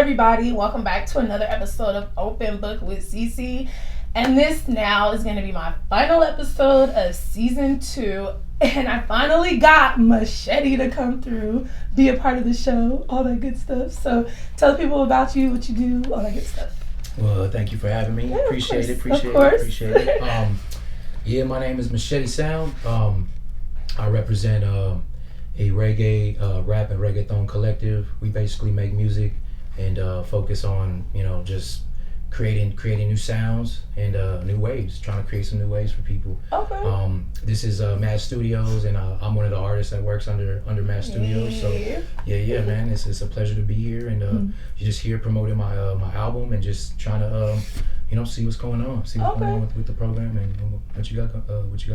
everybody? Welcome back to another episode of Open Book with Cici. And this now is going to be my final episode of season 2. And I finally got Machete to come through, be a part of the show, all that good stuff. So tell people about you, what you do, all that good stuff. Well, thank you for having me. Yeah, Appreciate it. Yeah, my name is Machete Sound. I represent a reggae, rap and reggaeton collective. We basically make music and focus on, just creating new sounds and new waves, trying to create some new waves for people. Okay. This is Mad Studios, and I'm one of the artists that works under Mad Studios. So yeah, man, it's a pleasure to be here, and you're just here promoting my my album and just trying to see what's going on, going on with the program and what you got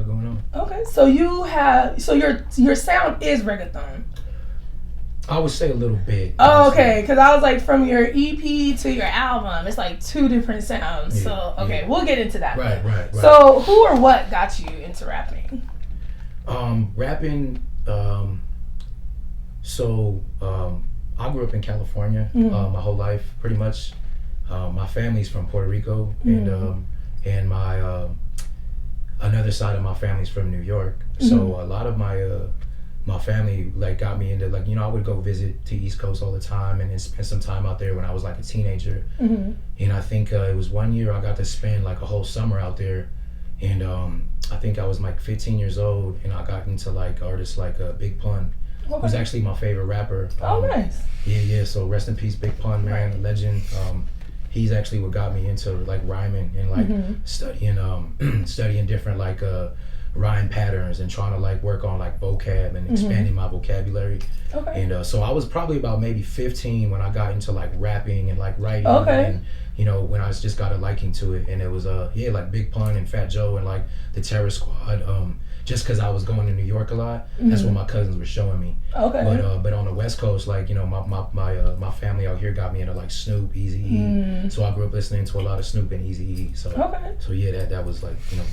going on. Okay, so your sound is reggaeton. I would say a little bit. Oh, okay, because I was like, from your EP to your album, it's like two different sounds. Yeah, so, okay, we'll get into that. Right. So, who or what got you into rapping? Rapping, I grew up in California my whole life, pretty much. My family's from Puerto Rico, and my another side of my family's from New York. So a lot of my family got me into I would go visit to East Coast all the time and then spend some time out there when I was a teenager. And I think it was one year I got to spend a whole summer out there, and I think I was 15 years old, and I got into artists like Big Pun, who's actually my favorite rapper. Nice. Yeah. So rest in peace, Big Pun, man, a legend. He's actually what got me into rhyming and studying different rhyme patterns and trying to work on vocab and expanding my vocabulary. Okay. And so I was probably about maybe 15 when I got into rapping and writing. Okay. And when I just got a liking to it, and it was Big Pun and Fat Joe and the Terror Squad. Just because I was going to New York a lot, that's what my cousins were showing me. Okay. But on the West Coast, my family out here got me into Snoop, Eazy-E. So I grew up listening to a lot of Snoop and Eazy-E. So yeah, that was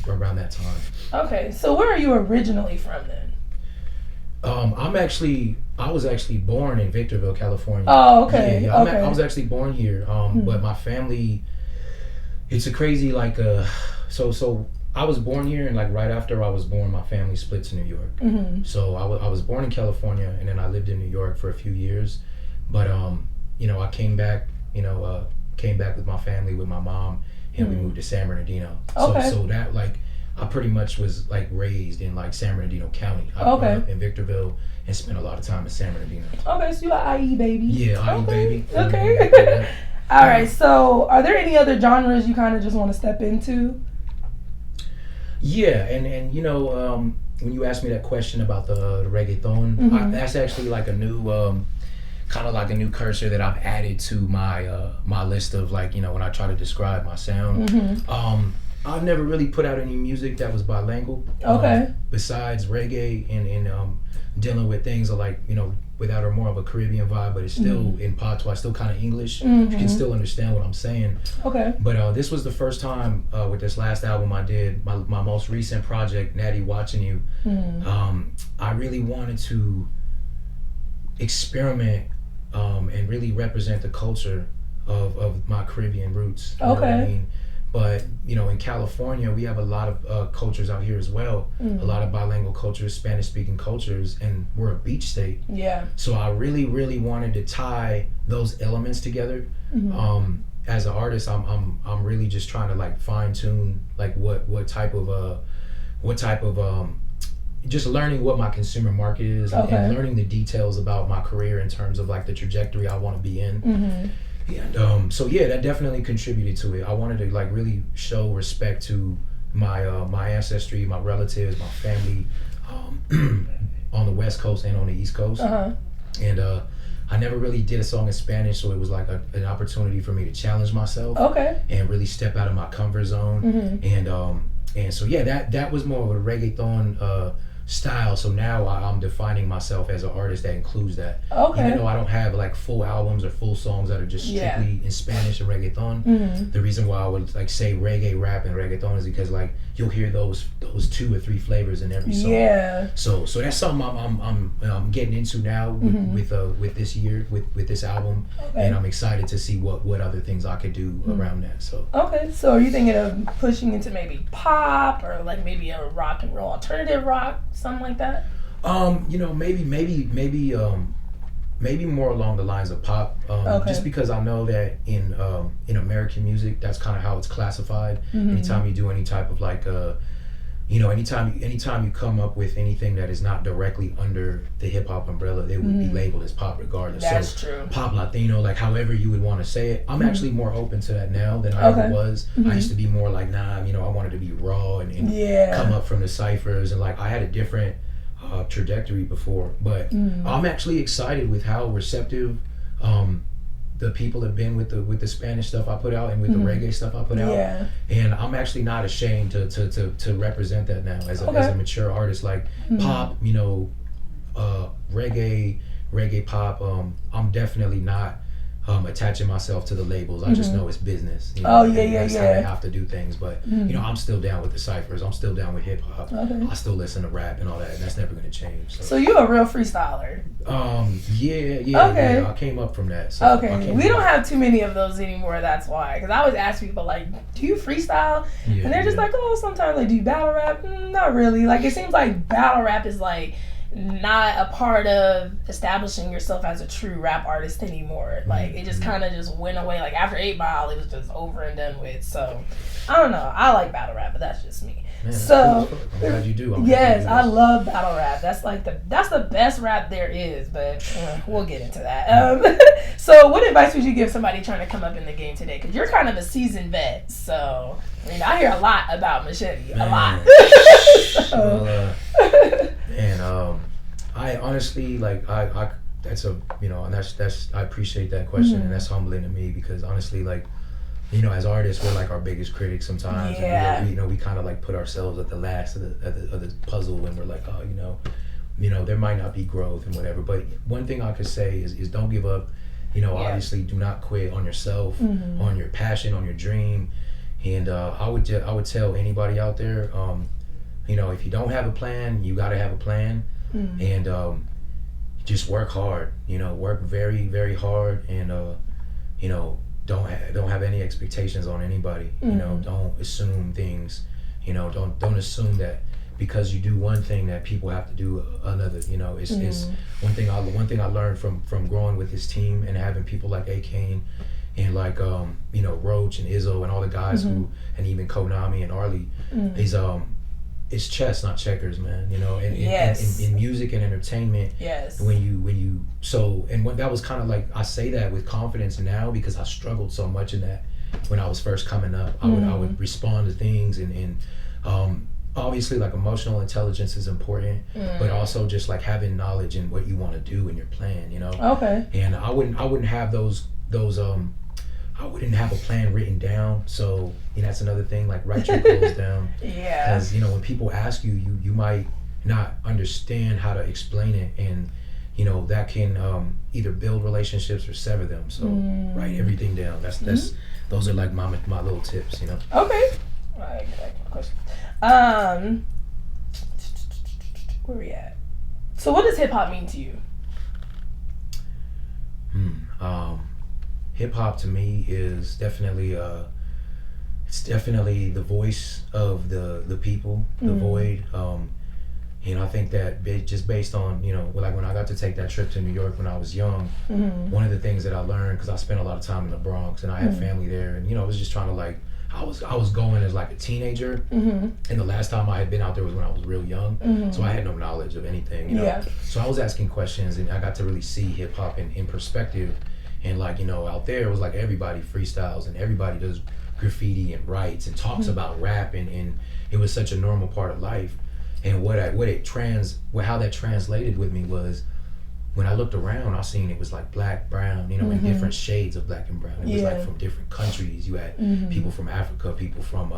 around that time. Okay, so where are you originally from then? I was actually born in Victorville, California. Oh, okay. Yeah. I was actually born here. But my family, it's a crazy so. I was born here, and right after I was born, my family split to New York. So I was born in California, and then I lived in New York for a few years. But I came back with my family, with my mom, and we moved to San Bernardino. Okay. So that I pretty much was raised in San Bernardino County. I grew up in Victorville and spent a lot of time in San Bernardino. Okay, so you are IE baby. Yeah, IE baby. Okay. All right. So are there any other genres you kind of just want to step into? Yeah, and when you asked me that question about the reggaeton, that's actually a new kind of a new cursor that I've added to my my list of when I try to describe my sound. I've never really put out any music that was bilingual. Okay. Besides reggae and dealing with things without or more of a Caribbean vibe, but it's still in patois, still kind of English. You can still understand what I'm saying. Okay. But this was the first time with this last album I did, my most recent project, Natty Watching You. I really wanted to experiment and really represent the culture of my Caribbean roots. You know what I mean? But in California, we have a lot of cultures out here as well. A lot of bilingual cultures, Spanish-speaking cultures, and we're a beach state. Yeah. So I really, really wanted to tie those elements together. As an artist, I'm really just trying to fine tune what type of just learning what my consumer market is and learning the details about my career in terms of the trajectory I want to be in. And so yeah, that definitely contributed to it. I wanted to really show respect to my my ancestry, my relatives, my family on the West Coast and on the East Coast. And I never really did a song in Spanish, so it was an opportunity for me to challenge myself. And really step out of my comfort zone. And so yeah, that was more of a reggaeton style. So now I'm defining myself as an artist that includes that. Okay. Even though I don't have like full albums or full songs that are just strictly in Spanish and reggaeton, the reason why I would like say reggae, rap, and reggaeton is because like you'll hear those 2 or 3 flavors in every song. Yeah. So that's something I'm getting into now with this year with this album, and I'm excited to see what other things I could do around that. So okay, so are you thinking of pushing into maybe pop or like maybe a rock and roll alternative rock, something like that? You know, maybe more along the lines of pop, just because I know that in American music, that's kind of how it's classified. Anytime you do any type of like, you know, anytime you come up with anything that is not directly under the hip hop umbrella, they would be labeled as pop regardless. That's so true. Pop Latino, like however you would want to say it. I'm actually more open to that now than I ever was. I used to be more like, nah, you know, I wanted to be raw and come up from the ciphers, and like I had a different trajectory before, but I'm actually excited with how receptive the people have been with the Spanish stuff I put out and with the reggae stuff I put out, and I'm actually not ashamed to represent that now as a mature artist. Like pop, you know, reggae pop. I'm definitely not attaching myself to the labels. I just know it's business. You know, that's how they have to do things. But you know, I'm still down with the ciphers. I'm still down with hip hop. I still listen to rap and all that, and that's never gonna change. So you're a real freestyler. Yeah. I came up from that. So we don't have too many of those anymore. That's why. Because I always ask people like, do you freestyle? And they're just like, oh, sometimes. Like, do you battle rap? Not really. Like, it seems like battle rap is like not a part of establishing yourself as a true rap artist anymore. Like it just kind of just went away. Like after 8 Mile, it was just over and done with. So I don't know. I like battle rap, but that's just me. Man, so cool. I'm glad you do. Yes, I love battle rap. That's like that's the best rap there is. But we'll get into that. So what advice would you give somebody trying to come up in the game today? Because you're kind of a seasoned vet. So I mean, I hear a lot about Machete. A lot. And I honestly like I that's a you know, and that's I appreciate that question, and that's humbling to me because honestly, like, you know, as artists we're like our biggest critics sometimes, and we kind of like put ourselves at the last of the puzzle, and we're like, oh, you know there might not be growth and whatever, but one thing I could say is don't give up. You know, obviously do not quit on yourself, on your passion, on your dream, and I would tell anybody out there, you know, if you don't have a plan, you got to have a plan, and just work hard. You know, work very, very hard, and you know, don't have any expectations on anybody. You know, don't assume things. You know, don't assume that because you do one thing that people have to do another. You know, it's one thing I learned from growing with this team and having people like A-Kane and like you know, Roach and Izzo and all the guys who, and even Konami and Arlie, is it's chess, not checkers, man. You know, and in music and entertainment, when you that was kind of like, I say that with confidence now because I struggled so much in that when I was first coming up. I would respond to things, and obviously like emotional intelligence is important, but also just like having knowledge in what you want to do in your plan, you know. And I wouldn't have those I wouldn't have a plan written down. So, you know, that's another thing, like write your goals down. Because, you know, when people ask you might not understand how to explain it, and, you know, that can either build relationships or sever them. So write everything down. That's those are like my little tips, you know. Okay. Right, question. Where we at? So what does hip hop mean to you? Hip hop to me is definitely it's definitely the voice of the people, the void. You know, I think that just based on, you know, like when I got to take that trip to New York when I was young, one of the things that I learned, because I spent a lot of time in the Bronx and I had family there, and, you know, I was just trying to like, I was going as like a teenager, and the last time I had been out there was when I was real young, so I had no knowledge of anything, you know. So I was asking questions, and I got to really see hip hop in perspective. And like, you know, out there it was like everybody freestyles and everybody does graffiti and writes and talks about rap, and it was such a normal part of life. And how that translated with me was when I looked around, I seen it was like black, brown, you know, and different shades of black and brown. It was like from different countries. You had people from Africa, people from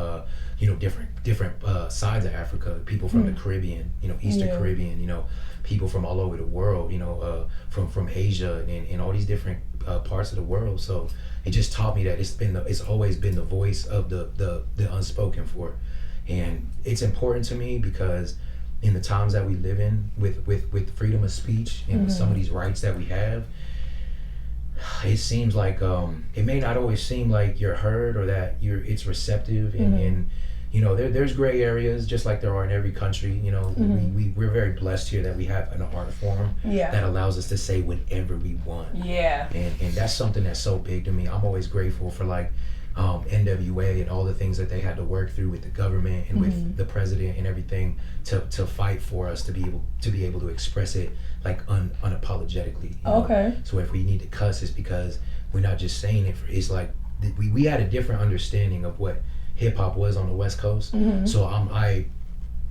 you know, different sides of Africa, people from the Caribbean, you know, Eastern Caribbean, you know, people from all over the world, you know, from Asia and all these different parts of the world. So it just taught me that it's always been the voice of the unspoken for, and it's important to me because in the times that we live in with freedom of speech and with some of these rights that we have, it seems like it may not always seem like you're heard or that it's receptive, and you know, there's gray areas just like there are in every country. You know, we're very blessed here that we have an art form that allows us to say whatever we want. And that's something that's so big to me. I'm always grateful for like NWA and all the things that they had to work through with the government and with the president and everything to fight for us to be able to express it like unapologetically. You know? So if we need to cuss, it's because we're not just saying it. It's like we had a different understanding of what hip hop was on the West Coast. So I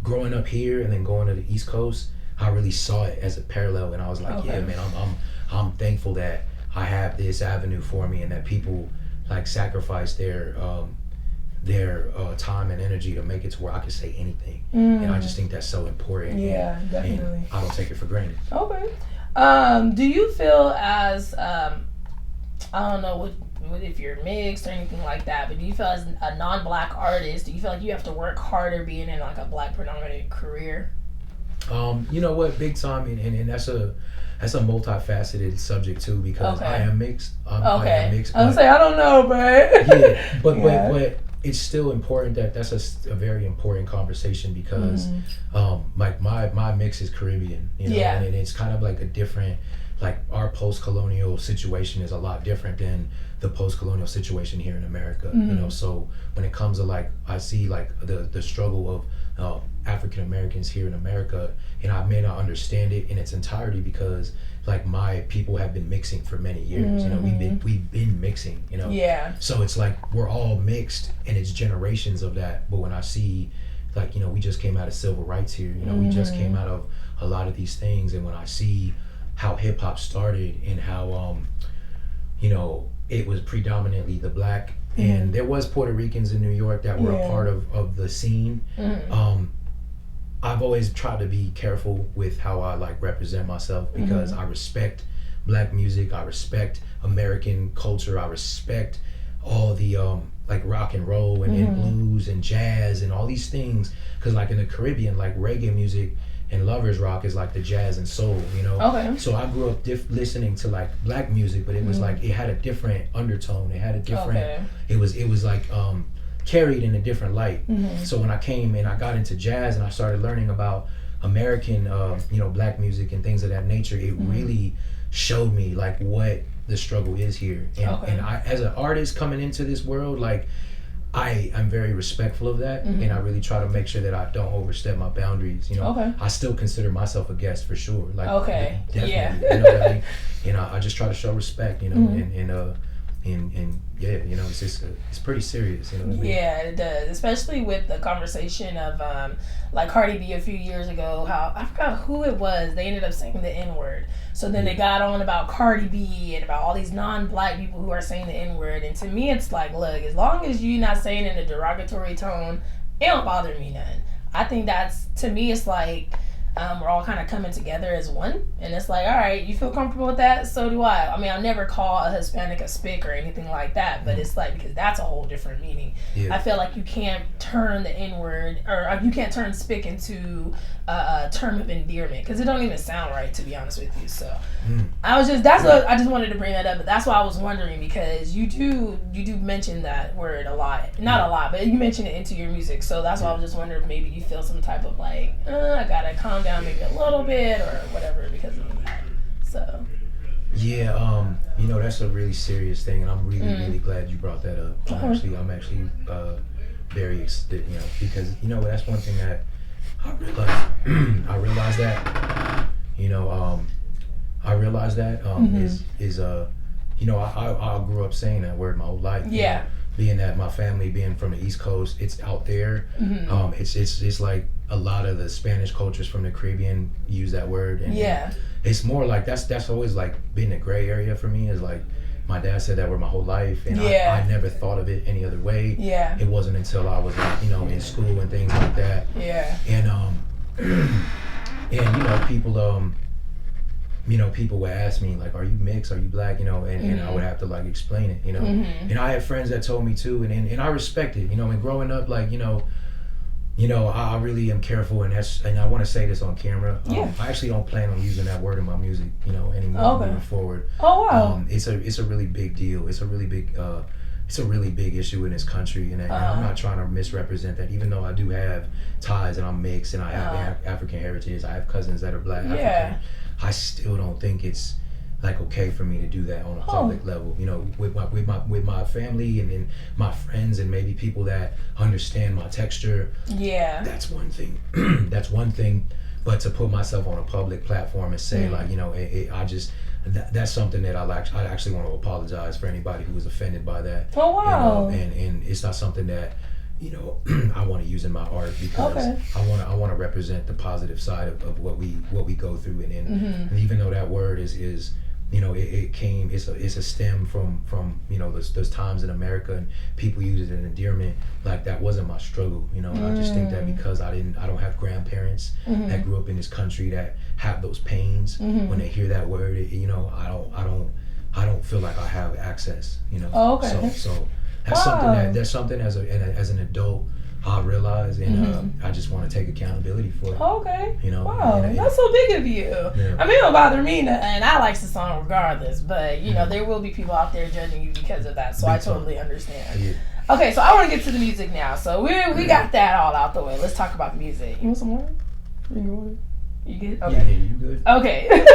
growing up here and then going to the East Coast, I really saw it as a parallel, and I was like, yeah, man, I'm thankful that I have this avenue for me and that people like sacrifice their time and energy to make it to where I can say anything. And I just think that's so important. Yeah, definitely. And I don't take it for granted. Okay. Do you feel as I don't know if you're mixed or anything like that, but do you feel as a non-black artist, do you feel like you have to work harder being in like a black predominant career? You know what, big time, and that's a multifaceted subject too, because I am mixed. I am mixed. I was say I don't know, but but it's still important that's a very important conversation because like my mix is Caribbean, you know, and it's kind of like a different, like our post-colonial situation is a lot different than the post-colonial situation here in America, you know. So when it comes to like, I see like the struggle of African Americans here in America, and I may not understand it in its entirety because like my people have been mixing for many years. You know, we've been mixing, you know. So it's like we're all mixed, and it's generations of that. But when I see, like, you know, we just came out of civil rights here. You know, we just came out of a lot of these things, and when I see how hip hop started and how you know, it was predominantly the black, and there was Puerto Ricans in New York that were a part of the scene. I've always tried to be careful with how I like represent myself because I respect black music, I respect American culture, I respect all the like rock and roll and blues and jazz and all these things, because like in the Caribbean, like reggae music and lovers rock is like the jazz and soul, you know. So I grew up listening to like black music, but it was like it had a different undertone, it had a different it was like carried in a different light. So when I came and I got into jazz and I started learning about American you know, black music and things of that nature, it really showed me like what the struggle is here. And I, as an artist coming into this world, like I'm very respectful of that, and I really try to make sure that I don't overstep my boundaries. You know, I still consider myself a guest for sure. Like, definitely, you know what I mean? And I just try to show respect, you know, and yeah, you know, it's just it's pretty serious, you know what I mean? Yeah, it does, especially with the conversation of like Cardi B a few years ago, how I forgot who it was, they ended up saying the N-word. So then they got on about Cardi B and about all these non-black people who are saying the N-word, and to me it's like, look, as long as you're not saying it in a derogatory tone, it don't bother me none. I think that's, to me, it's like we're all kind of coming together as one, and it's like, all right, you feel comfortable with that, so do I. I mean, I'll never call a Hispanic a spick or anything like that, but it's like, because that's a whole different meaning. I feel like you can't turn the N-word, or you can't turn spick into a term of endearment, because it don't even sound right, to be honest with you. So I was just, I just wanted to bring that up, but that's why I was wondering, because you do mention that word a lot, not a lot, but you mention it into your music, so that's why I was just wondering if maybe you feel some type of like, I gotta calm down maybe a little bit or whatever because of that. So yeah, you know, that's a really serious thing, and I'm really glad you brought that up. I'm actually very, you know, because, you know, that's one thing that I realized that, you know, is you know, I grew up saying that word my whole life. You know, being that my family being from the East Coast, it's out there. It's like a lot of the Spanish cultures from the Caribbean use that word, and it's more like that's always like been a gray area for me. Is like my dad said that word my whole life, and I never thought of it any other way. Yeah. It wasn't until I was like, you know, in school and things like that. Yeah. And people would ask me like, are you mixed? Are you black? You know, and I would have to like explain it, you know. And I had friends that told me too, and I respect it, you know. And growing up, like, you know, I really am careful, and I want to say this on camera. I actually don't plan on using that word in my music, you know, anymore moving forward. Oh wow. It's a really big deal. It's a really big issue in this country, and I'm not trying to misrepresent that. Even though I do have ties and I'm mixed and I have African heritage, I have cousins that are black African. I still don't think it's like okay for me to do that on a public level, you know, with my family and my friends and maybe people that understand my texture. Yeah, that's one thing. That's one thing. But to put myself on a public platform and say like, you know, that's something that I actually want to apologize for anybody who was offended by that. Oh wow! And it's not something that, you know, I want to use in my art because I want to represent the positive side of what we go through, and even though that word is you know, it's a stem from you know those times in America, and people use it in endearment. Like, that wasn't my struggle, you know. And I just think that because I don't have grandparents that grew up in this country that have those pains, when they hear that word, you know, I don't feel like I have access, you know. Oh, okay. So that's something as an adult I realize, and I just want to take accountability for it. Okay. You know. Wow, that's so big of you. Yeah. I mean, it don't bother me, and I like the song regardless. But you know, there will be people out there judging you because of that. So I totally understand. Yeah. Okay, so I want to get to the music now. So we got that all out the way. Let's talk about the music. You want some more? You good? Okay. Yeah, you good? Okay.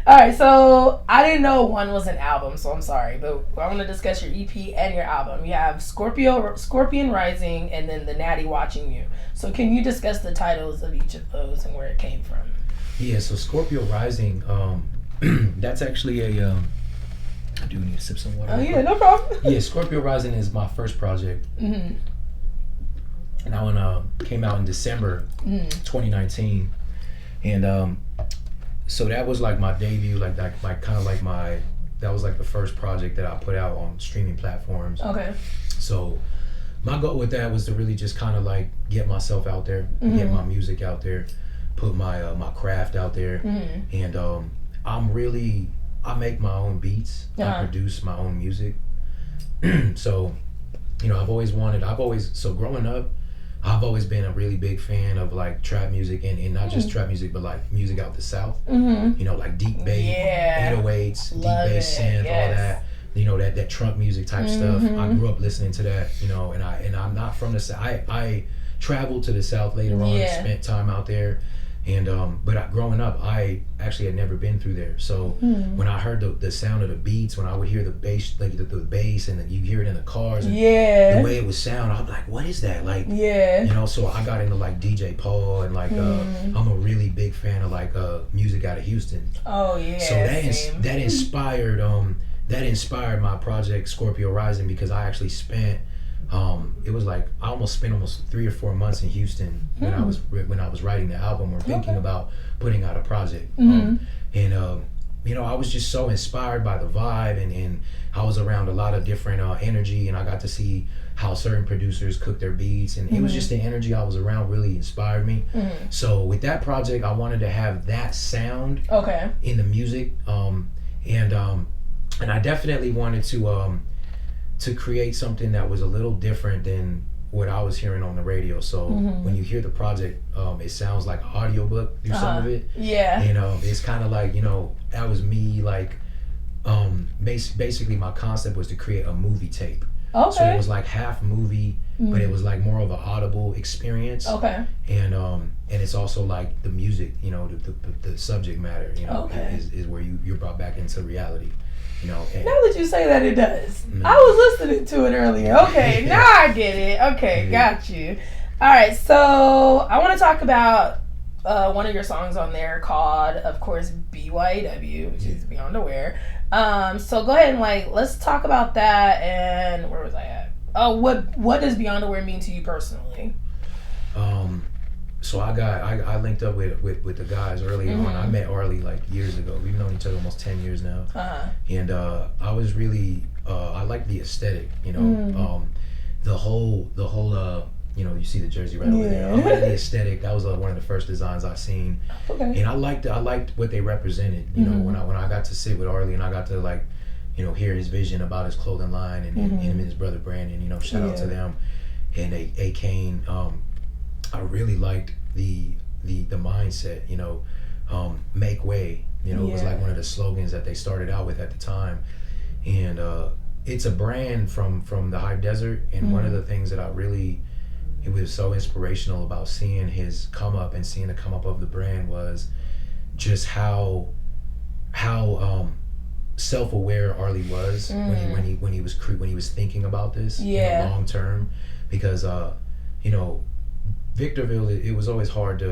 All right, so I didn't know one was an album, so I'm sorry, but I want to discuss your EP and your album. You have Scorpion Rising, and then The Natty Watching You. So can you discuss the titles of each of those and where it came from? Yeah, so Scorpio Rising, that's actually a... I do need to sip some water. Oh, yeah, no problem. Yeah, Scorpio Rising is my first project. And that one came out in December 2019. And so that was like my debut, like kind of like that was like the first project that I put out on streaming platforms. Okay. So my goal with that was to really just kind of like get myself out there, get my music out there, put my craft out there, and I make my own beats. I produce my own music. So, you know, growing up, I've always been a really big fan of like trap music, and not just trap music, but like music out the South. You know, like deep bass, 808s, deep bass synth, all that. You know, that trunk music type stuff. I grew up listening to that. You know, and I'm not from the South. I traveled to the South later on and spent time out there. And but growing up, I actually had never been through there. So when I heard the sound of the beats, when I would hear the bass, like the bass, and then you hear it in the cars, and the way it would sound, I'm like, what is that? Like, you know. So I got into like DJ Paul, and like I'm a really big fan of like music out of Houston. Oh yeah. So that inspired my project Scorpio Rising, because I actually spent. It was like I almost spent 3 or 4 months in Houston when I was writing the album or thinking about putting out a project. And you know, I was just so inspired by the vibe, and I was around a lot of different energy, and I got to see how certain producers cook their beats, and it was just the energy I was around really inspired me. So with that project, I wanted to have that sound in the music, and I definitely wanted to create something that was a little different than what I was hearing on the radio. So when you hear the project, it sounds like an audiobook through some of it. Yeah. And it's kind of like, you know, that was me, like, basically my concept was to create a movie tape. Okay. So it was like half movie, but it was like more of an audible experience. Okay. And it's also like the music, you know, the subject matter, you know, is where you're brought back into reality. You know, now that you say that, it does. I was listening to it earlier. Okay, now I get it. Okay, got you. All right, so I want to talk about one of your songs on there called, of course, BYW, which is Beyond Aware. So go ahead and let's talk about that. And where was I at? Oh, what does Beyond Aware mean to you personally? so I linked up with the guys early on. I met Arlie like years ago. We've known each other almost 10 years now. And I was really I like the aesthetic, you know. The whole you know, you see the jersey right over there. I like the aesthetic. That was one of the first designs I seen. And I liked what they represented. You know, when I got to sit with Arlie and I got to like, you know, hear his vision about his clothing line and him and his brother Brandon. You know, shout out to them. And A Kane. I really liked the mindset. You know, make way. You know, it was like one of the slogans that they started out with at the time. And it's a brand from the high desert. And one of the things that it was so inspirational about seeing his come up and seeing the come up of the brand was just how self-aware Arlie was when he was thinking about this in the long term, because you know, Victorville, it was always hard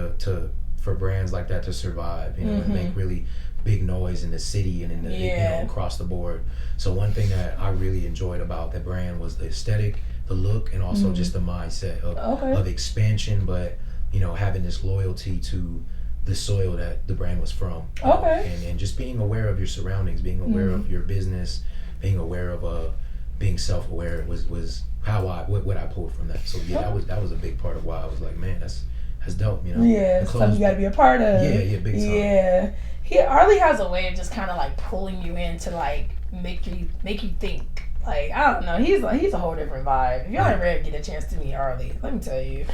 for brands like that to survive, you know, and make really big noise in the city and in the you know, across the board. So one thing that I really enjoyed about the brand was the aesthetic, the look, and also just the mindset of expansion, but you know, having this loyalty to the soil that the brand was from. And just being aware of your surroundings, being aware of your business, being aware of being self-aware was how what I pulled from that. So that was a big part of why I was like, man, that's dope, you know. Yeah, something you got to be a part of. Yeah, big time. Yeah, Arlie has a way of just kind of like pulling you in to like make you think. Like, I don't know, he's a whole different vibe. If y'all ever get a chance to meet Arlie, let me tell you.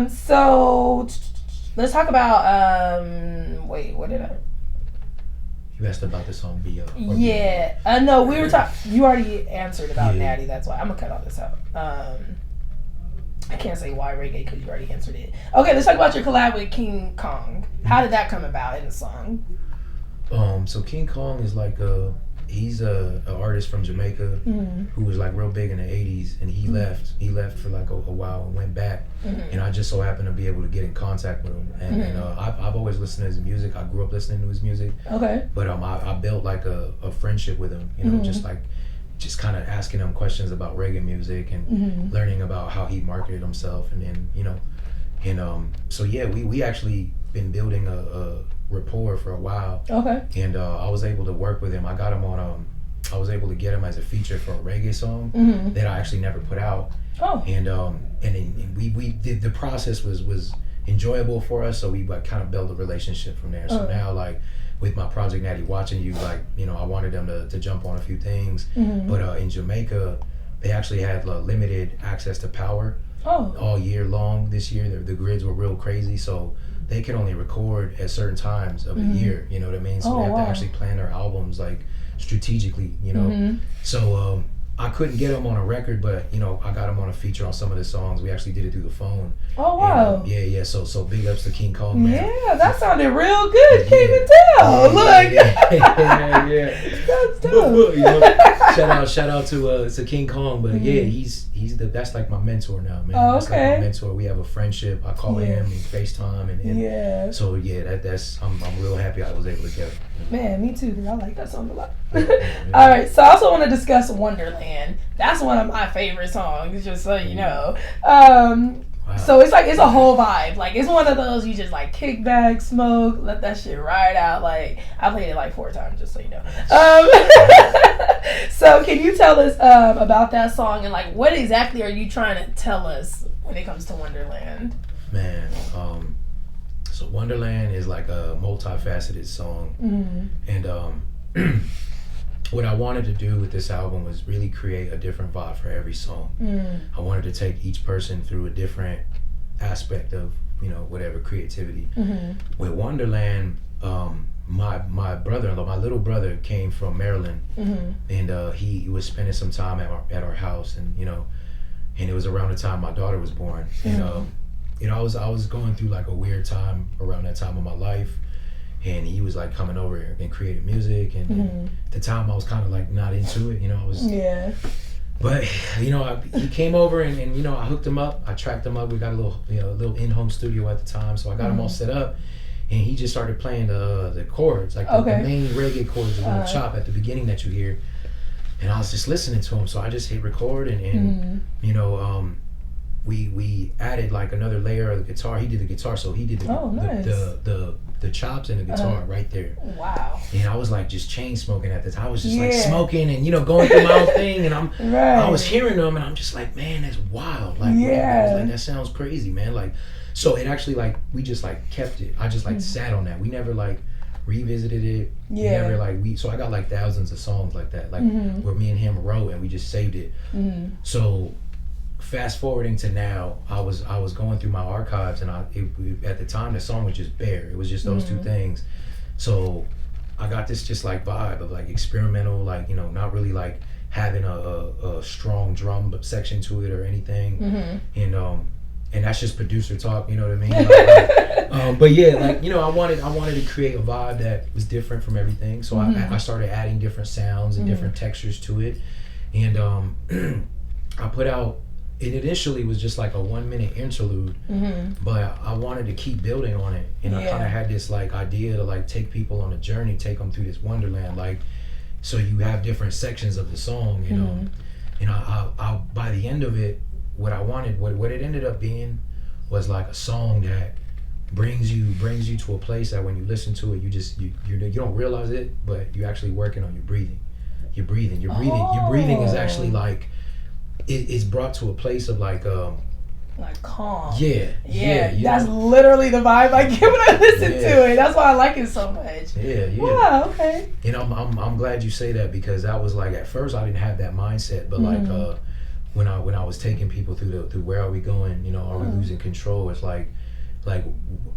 So let's talk about wait, what did I? You asked about the song B.O. No, we were talking. You already answered about Natty. That's why I'm gonna cut all this out. I can't say why reggae because you already answered it. Okay, let's talk about your collab with King Kong. How did that come about in the song? So King Kong is like he's a artist from Jamaica who was like real big in the 80s, and he left for like a while and went back, and I just so happened to be able to get in contact with him, and I've always listened to his music. I grew up listening to his music, but I built like a friendship with him, you know, just kind of asking him questions about reggae music and learning about how he marketed himself, and then you know, and so yeah, we actually been building a rapport for a while. And I was able to work with him. I got him on I was able to get him as a feature for a reggae song that I actually never put out. And then we did, the process was enjoyable for us, so we like kind of built a relationship from there. So now like with my project Natty Watching You, like, you know, I wanted them to jump on a few things, but in Jamaica they actually had limited access to power all year long this year. The grids were real crazy, so they can only record at certain times of the year, you know what I mean? So they have to actually plan their albums like strategically, you know? So I couldn't get them on a record, but you know, I got them on a feature on some of the songs. We actually did it through the phone. And, yeah. So big ups to King Kong, man. Yeah, that sounded real good. Can't even tell. Look. Yeah. That's dope. You know, shout out to King Kong, but yeah, he's that's like my mentor now, man. That's like my mentor. We have a friendship. I call him and FaceTime, and so yeah, that's I'm real happy I was able to get him. Man, me too, dude. I like that song a lot. All right, so I also want to discuss Wonderland. That's one of my favorite songs, just so you know. So it's like, it's a whole vibe. Like, it's one of those you just like kick back, smoke, let that shit ride out. Like, I played it like 4 times, just so you know. So can you tell us about that song, and like what exactly are you trying to tell us when it comes to Wonderland? Man, so Wonderland is like a multifaceted song, and what I wanted to do with this album was really create a different vibe for every song. I wanted to take each person through a different aspect of, you know, whatever creativity. With Wonderland, my brother-in-law, my little brother, came from Maryland, and he was spending some time at our house, and you know, and it was around the time my daughter was born, and you know, I was going through like a weird time around that time of my life. And he was like coming over and creating music, and at the time I was kind of like not into it, you know. I was but you know, he came over and you know, I hooked him up, I tracked him up. We got a little in-home studio at the time, so I got him all set up, and he just started playing the chords, like the main reggae chords, the little chop at the beginning that you hear, and I was just listening to him. So I just hit record, and you know, we added like another layer of the guitar. He did the guitar, so he did the chops and the guitar right there. Wow. And I was like just chain smoking at the time. I was just like smoking and going through my own thing, and I was hearing them, and I'm just like, man, that's wild. Like, I was like, that sounds crazy, man. Like, so it actually like we just like kept it. I just like sat on that. We never like revisited it. We never like so I got like thousands of songs like that, like where me and him wrote, and we just saved it. So fast forwarding to now, I was going through my archives, and at the time the song was just bare. It was just those two things. So I got this just like vibe of like experimental, like not really like having a strong drum section to it or anything. And that's just producer talk, you know what I mean? But yeah, like I wanted to create a vibe that was different from everything. So I started adding different sounds and different textures to it, and I put out. It initially was just like a 1 minute interlude, but I wanted to keep building on it, and I kind of had this like idea to like take people on a journey, take them through this Wonderland, like so you have different sections of the song, and I by the end of it, what I wanted, what it ended up being, was like a song that brings you to a place that when you listen to it, you don't realize it, but you're actually working on your breathing. Your breathing is actually like. It's brought to a place of like calm. Yeah. That's literally the vibe I get when I listen to it. That's why I like it so much. Yeah. Wow, okay. I'm glad you say that, because that was like, at first I didn't have that mindset, but like when I was taking people through where are we going, are we losing control, it's like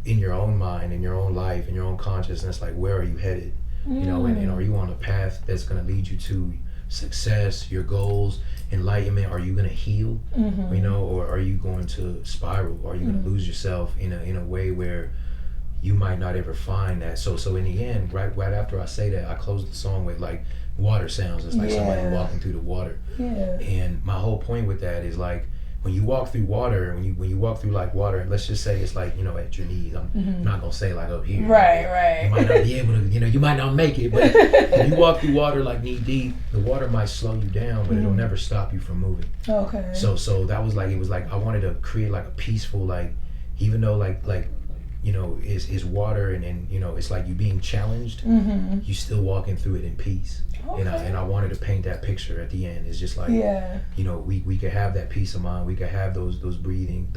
in your own mind, in your own life, in your own consciousness, like where are you headed, and are you on a path that's going to lead you to success, your goals, enlightenment? Are you going to heal, or are you going to spiral? Are you going to lose yourself in a way where you might not ever find that? So in the end, right after I say that, I close the song with like water sounds. It's like somebody walking through the water. And my whole point with that is like, when you walk through water, when you walk through like water, and let's just say it's like at your knees. I'm not gonna say like up here. Right. You might not be able to. You might not make it. But when you walk through water like knee deep, the water might slow you down, but it'll never stop you from moving. Okay. So that was like, it was like I wanted to create like a peaceful, like, even though like it's water, and it's like you being challenged, you still walking through it in peace. Okay. And I wanted to paint that picture at the end. It's just like we could have that peace of mind. We could have those breathing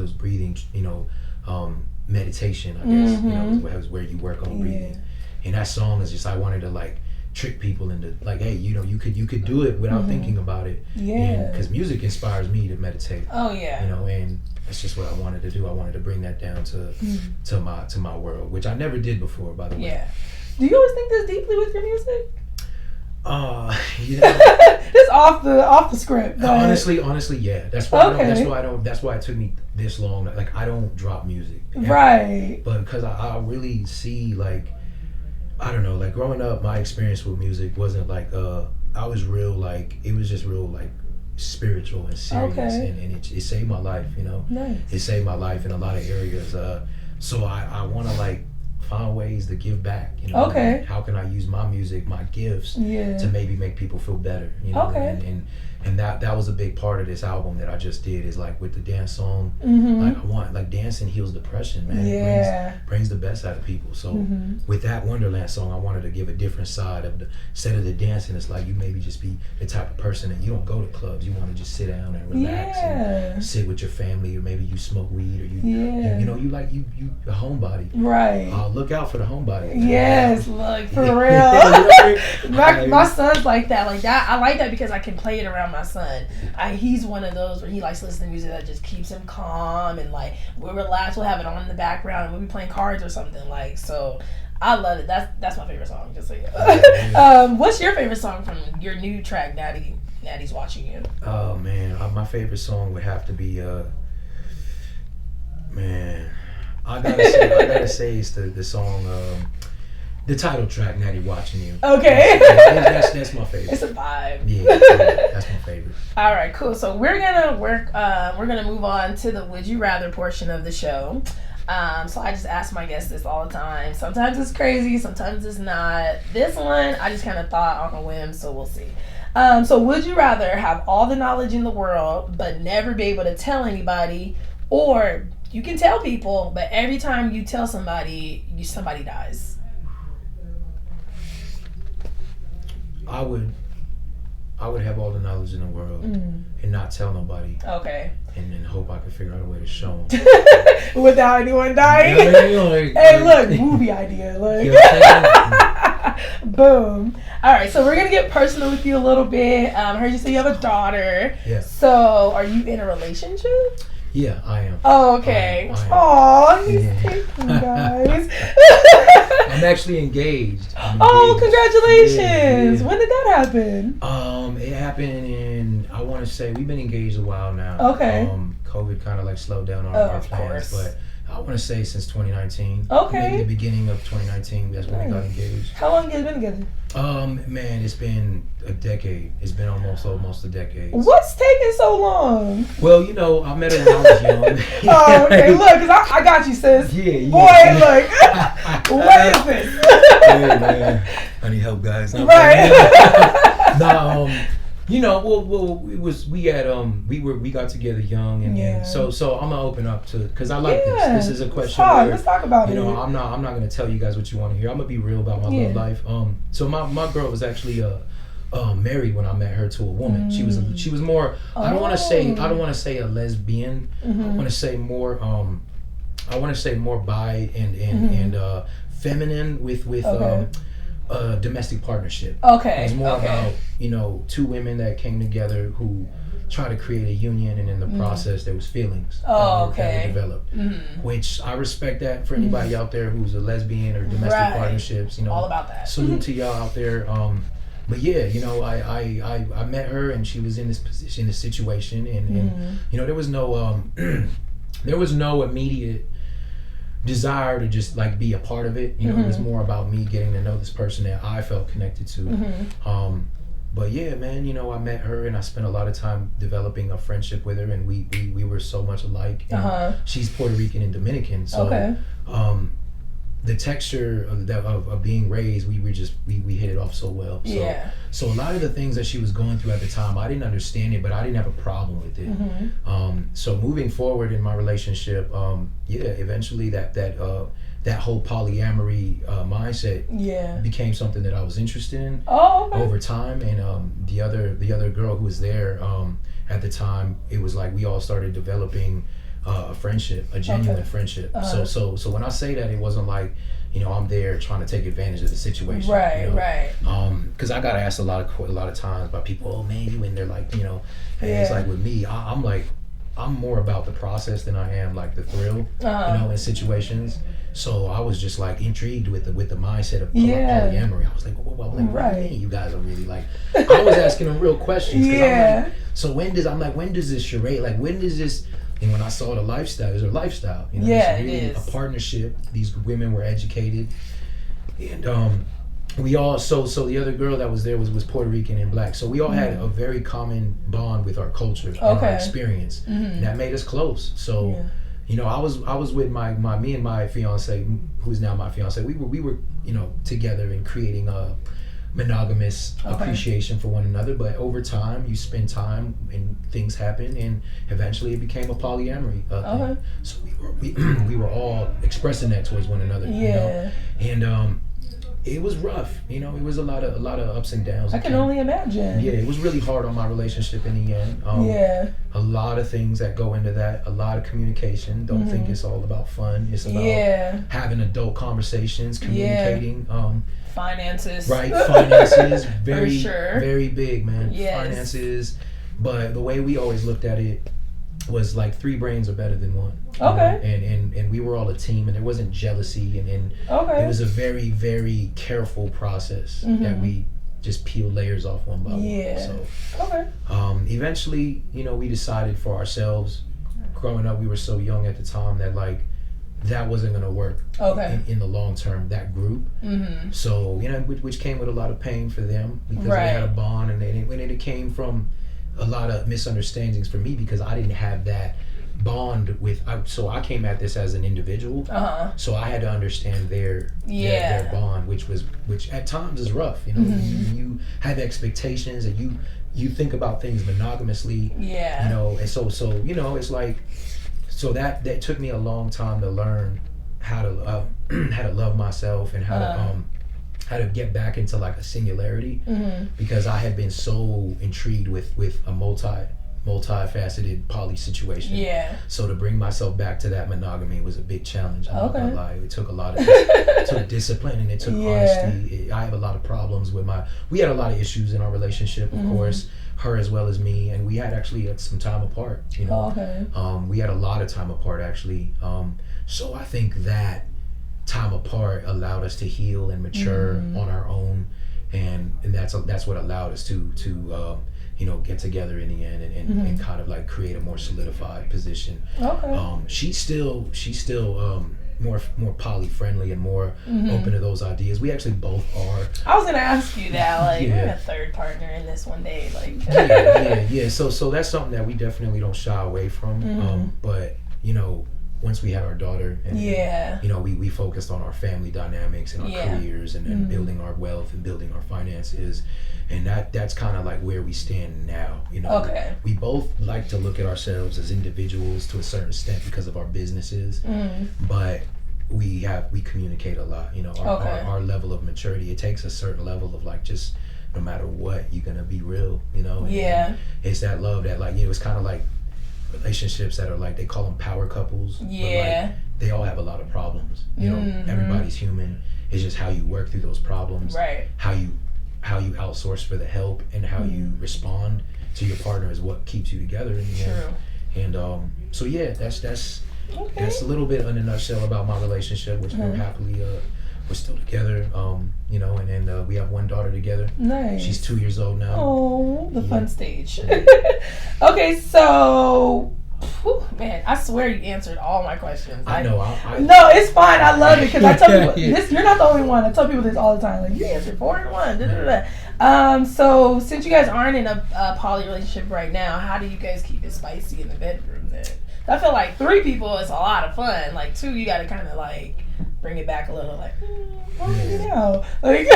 meditation, I guess, is where you work on breathing. And that song is just, I wanted to like trick people into like, hey, you could do it without thinking about it. Because music inspires me to meditate. And that's just what I wanted to do. I wanted to bring that down to my world, which I never did before, by the way. Do you always think this deeply with your music? Just off the script. Honestly, yeah. That's why that's why it took me this long. Like, I don't drop music. Right. But because I really see, like, I don't know, like growing up, my experience with music wasn't like I was real, like, it was just real like spiritual and serious, and it saved my life, Nice. It saved my life in a lot of areas. So I want to like find ways to give back, like, how can I use my music, my gifts, to maybe make people feel better, and that was a big part of this album that I just did, is like with the dance song, like I want, like, dancing heals depression, man. It brings the best out of people. So with that Wonderland song, I wanted to give a different side of instead of the dancing, it's like you maybe just be the type of person that you don't go to clubs, you want to just sit down and relax and sit with your family, or maybe you smoke weed, or you like you a homebody. Right. Look out for the homebody. Yes, look, for real. My son's like that. Like that, I like that because I can play it around my son. He's one of those where he likes to listen to music that just keeps him calm, and like we'll relax, we'll have it on in the background, and we'll be playing cards or something, like, so I love it. That's my favorite song, just so you know. What's your favorite song from your new track, Natty's Watching You? Oh man, my favorite song would have to be I gotta say it's the song, the title track, Natty Watching You. Okay. That's my favorite. It's a vibe. Yeah, that's my favorite. All right, cool. So we're gonna move on to the Would You Rather portion of the show. So I just ask my guests this all the time. Sometimes it's crazy, sometimes it's not. This one, I just kind of thought on a whim, so we'll see. So would you rather have all the knowledge in the world but never be able to tell anybody, or you can tell people but every time you tell somebody, somebody dies? I would have all the knowledge in the world and not tell nobody. Okay. And then hope I could figure out a way to show them. Without anyone dying? Like, hey, look, movie idea. Look. You know what I'm saying? Boom. All right, so we're going to get personal with you a little bit. I heard you say you have a daughter. Yeah. So are you in a relationship? Yeah, I am. Oh, okay. I am. He's taking, guys. I'm actually engaged. Oh, congratulations. Yeah. When did that happen? It happened in, I want to say, we've been engaged a while now. Okay. COVID kind of like slowed down our plans, but I want to say since 2019. Okay. Maybe the beginning of 2019, that's when we got engaged. How long have you been together? Man, it's been a decade. It's been almost a decade. What's taking so long? Well, you know, I met her when I was young. Oh, okay. Look, cause I got you, sis. Yeah. Boy, look. What is this? Hey, man. I need help, guys. Right. No, you know, we got together young, and so I'm gonna open up to, because I like this. This is a question. Let's talk about it. You know, I'm not gonna tell you guys what you want to hear. I'm gonna be real about my love life. So my girl was actually married when I met her to a woman. She was more. I don't want to say a lesbian. I want to say more. Bi and feminine with domestic partnership. Okay. It was more about, you know, two women that came together who tried to create a union, and in the process there was feelings that were developed. Which I respect that for anybody out there who's a lesbian or domestic partnerships. You know, all about that. Salute to y'all out there. But yeah, you know, I met her, and she was in this position, this situation, and you know, there was no immediate desire to just like be a part of it. You know, it was more about me getting to know this person that I felt connected to. But yeah, man, you know, I met her and I spent a lot of time developing a friendship with her, and we were so much alike. And she's Puerto Rican and Dominican, so the texture of being raised, we hit it off so well. So, so a lot of the things that she was going through at the time, I didn't understand it, but I didn't have a problem with it. So moving forward in my relationship, eventually that whole polyamory mindset became something that I was interested in over time. And the other girl who was there at the time, it was like we all started developing a friendship, a genuine friendship. So when I say that, it wasn't like, you know, I'm there trying to take advantage of the situation. Right, you know? right. Because I got asked a lot of times by people, oh man, you in there, like, you know, and it's like with me, I'm like, I'm more about the process than I am like the thrill, you know, in situations. So I was just like intrigued with the mindset of polyamory. I was like, well, right. You guys are really like, I was asking them real questions. I'm like, so when does this charade, like when does this, and when I saw the lifestyle, it was a lifestyle. You know, it really is a partnership. These women were educated, and we all. So the other girl that was there was Puerto Rican and black. So we all had a very common bond with our culture and our experience, and that made us close. So, you know, I was with me and my fiance, who's now my fiance. We were you know, together and creating a monogamous appreciation for one another, but over time you spend time and things happen, and eventually it became a polyamory thing. So we were all expressing that towards one another, you know? And it was rough, you know. It was a lot of ups and downs. I can only imagine. Yeah, it was really hard on my relationship in the end. A lot of things that go into that, a lot of communication. Don't think it's all about fun. It's about having adult conversations, communicating. Finances. Right, finances, very, For sure. very big, man. Yes. Finances, but the way we always looked at it was like 3 brains are better than 1. And we were all a team, and there wasn't jealousy, and it was a very, very careful process that we just peeled layers off one by one. So, eventually, you know, we decided for ourselves. Growing up, we were so young at the time that like, that wasn't going to work in the long term, that group. So, you know, which came with a lot of pain for them, because they had a bond, and it came from a lot of misunderstandings for me, because I didn't have that bond with. So I came at this as an individual. So I had to understand their bond, which at times is rough. You know, you have expectations and you think about things monogamously. Yeah. You know, and so you know, it's like, so that took me a long time to learn how to love myself and how to get back into like a singularity, because I had been so intrigued with a multifaceted poly situation. Yeah. So to bring myself back to that monogamy was a big challenge. I'm not gonna lie. It took a lot of discipline, and it took honesty. I have a lot of problems with we had a lot of issues in our relationship, of course, her as well as me, and we had actually some time apart, you know. We had a lot of time apart actually. So I think that time apart allowed us to heal and mature on our own, and that's what allowed us to you know, get together in the end and kind of like create a more solidified position. She's still more poly friendly and more open to those ideas. We actually both are. I was gonna ask you that, like, you're a third partner in this one day, like. Yeah. So that's something that we definitely don't shy away from. But you know, once we had our daughter, and you know, we focused on our family dynamics and our careers and building our wealth and building our finances, and that's kind of like where we stand now. You know, we both like to look at ourselves as individuals to a certain extent because of our businesses, but we communicate a lot. You know, our level of maturity, it takes a certain level of like, just no matter what, you're gonna be real. You know, and it's that love that, like, you know, it's kind of like relationships that are like, they call them power couples, but like, they all have a lot of problems. You know, everybody's human. It's just how you work through those problems, how you outsource for the help, and how you respond to your partner is what keeps you together in the end. And so yeah, that's a little bit in a nutshell about my relationship, which we're happily we're still together, you know, and then we have one daughter together. Nice. She's 2 years old now. Oh, the fun stage. Okay, so, man, I swear you answered all my questions. I know. No, it's fine. I love it, because I tell people this. You're not the only one. I tell people this all the time. Like, you answered 4 in 1. So since you guys aren't in a poly relationship right now, how do you guys keep it spicy in the bedroom then? I feel like 3 people is a lot of fun. Like 2, you got to kind of like bring it back a little. Like, you know, like,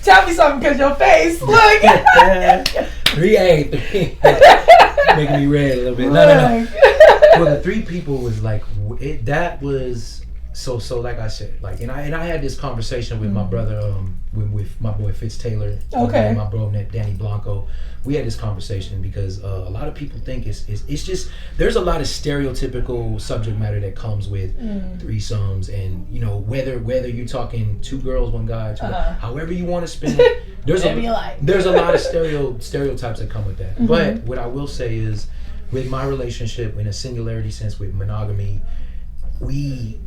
tell me something, because your face. Look. 3 making me red a little bit. No. Well, the 3 people was like that was so like I said, like, and I had this conversation with my brother, with my boy Fitz Taylor, and my bro Danny Blanco. We had this conversation because a lot of people think it's just, there's a lot of stereotypical subject matter that comes with threesomes, and you know, whether you're talking 2 girls, 1 guy, however you want to spin it, there's a lot of stereotypes that come with that. But what I will say is, with my relationship, in a singularity sense, with monogamy, we